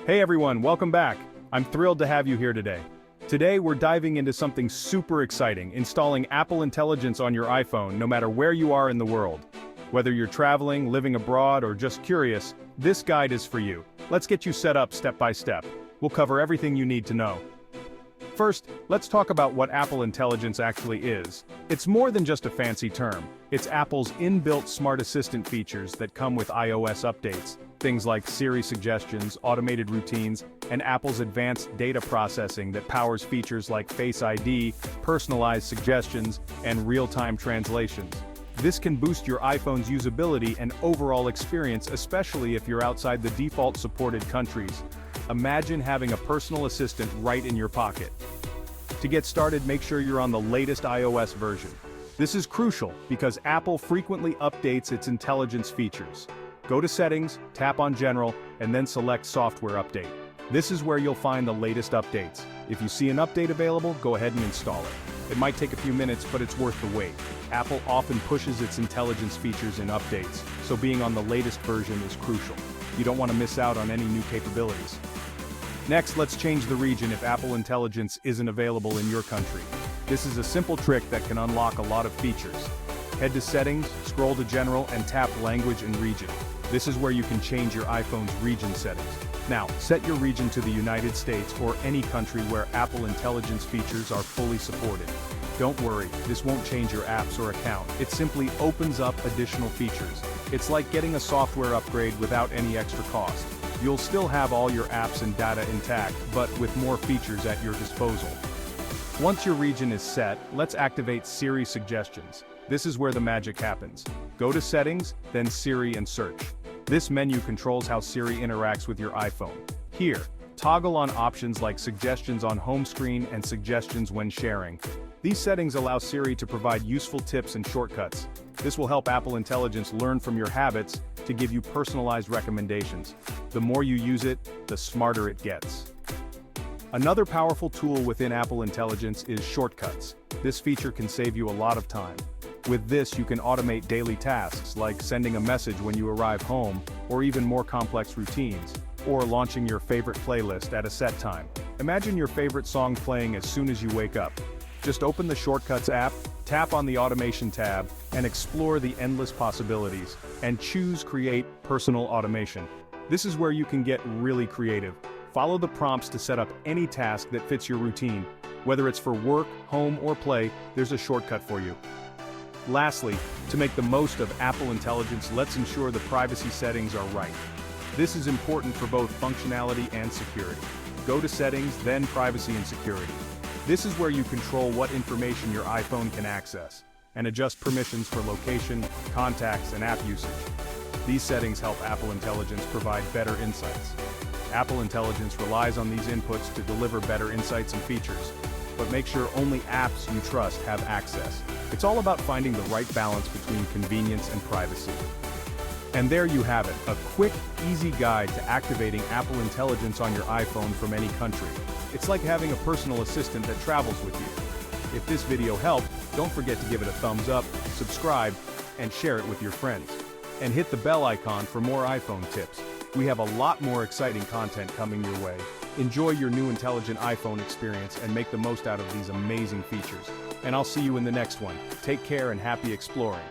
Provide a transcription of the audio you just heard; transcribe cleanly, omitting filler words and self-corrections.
Hey everyone, welcome back. I'm thrilled to have you here today. Today we're diving into something super exciting, installing Apple Intelligence on your iPhone no matter where you are in the world. Whether you're traveling, living abroad, or just curious, this guide is for you. Let's get you set up step by step. We'll cover everything you need to know. First, let's talk about what Apple Intelligence actually is. It's more than just a fancy term. It's Apple's inbuilt smart assistant features that come with iOS updates. Things like Siri suggestions, automated routines, and Apple's advanced data processing that powers features like Face ID, personalized suggestions, and real-time translations. This can boost your iPhone's usability and overall experience, especially if you're outside the default supported countries. Imagine having a personal assistant right in your pocket. To get started, make sure you're on the latest iOS version. This is crucial because Apple frequently updates its intelligence features. Go to Settings, tap on General, and then select Software Update. This is where you'll find the latest updates. If you see an update available, go ahead and install it. It might take a few minutes, but it's worth the wait. Apple often pushes its intelligence features in updates, so being on the latest version is crucial. You don't want to miss out on any new capabilities. Next, let's change the region if Apple Intelligence isn't available in your country. This is a simple trick that can unlock a lot of features. Head to Settings, scroll to General, and tap Language and Region. This is where you can change your iPhone's region settings. Now, set your region to the United States or any country where Apple Intelligence features are fully supported. Don't worry, this won't change your apps or account. It simply opens up additional features. It's like getting a software upgrade without any extra cost. You'll still have all your apps and data intact, but with more features at your disposal. Once your region is set, let's activate Siri suggestions. This is where the magic happens. Go to Settings, then Siri and search. This menu controls how Siri interacts with your iPhone. Here, toggle on options like suggestions on home screen and suggestions when sharing. These settings allow Siri to provide useful tips and shortcuts. This will help Apple Intelligence learn from your habits to give you personalized recommendations. The more you use it, the smarter it gets. Another powerful tool within Apple Intelligence is Shortcuts. This feature can save you a lot of time. With this, you can automate daily tasks like sending a message when you arrive home, or even more complex routines, or launching your favorite playlist at a set time. Imagine your favorite song playing as soon as you wake up. Just open the Shortcuts app, tap on the Automation tab, and explore the endless possibilities, and choose Create Personal Automation. This is where you can get really creative. Follow the prompts to set up any task that fits your routine. Whether it's for work, home, or play, there's a shortcut for you. Lastly, to make the most of Apple Intelligence, let's ensure the privacy settings are right. This is important for both functionality and security. Go to Settings, then Privacy and Security. This is where you control what information your iPhone can access, and adjust permissions for location, contacts, and app usage. These settings help Apple Intelligence provide better insights. Apple Intelligence relies on these inputs to deliver better insights and features, but make sure only apps you trust have access. It's all about finding the right balance between convenience and privacy. And there you have it, a quick, easy guide to activating Apple Intelligence on your iPhone from any country. It's like having a personal assistant that travels with you. If this video helped, don't forget to give it a thumbs up, subscribe, and share it with your friends. And hit the bell icon for more iPhone tips. We have a lot more exciting content coming your way. Enjoy your new intelligent iPhone experience and make the most out of these amazing features. And I'll see you in the next one. Take care and happy exploring.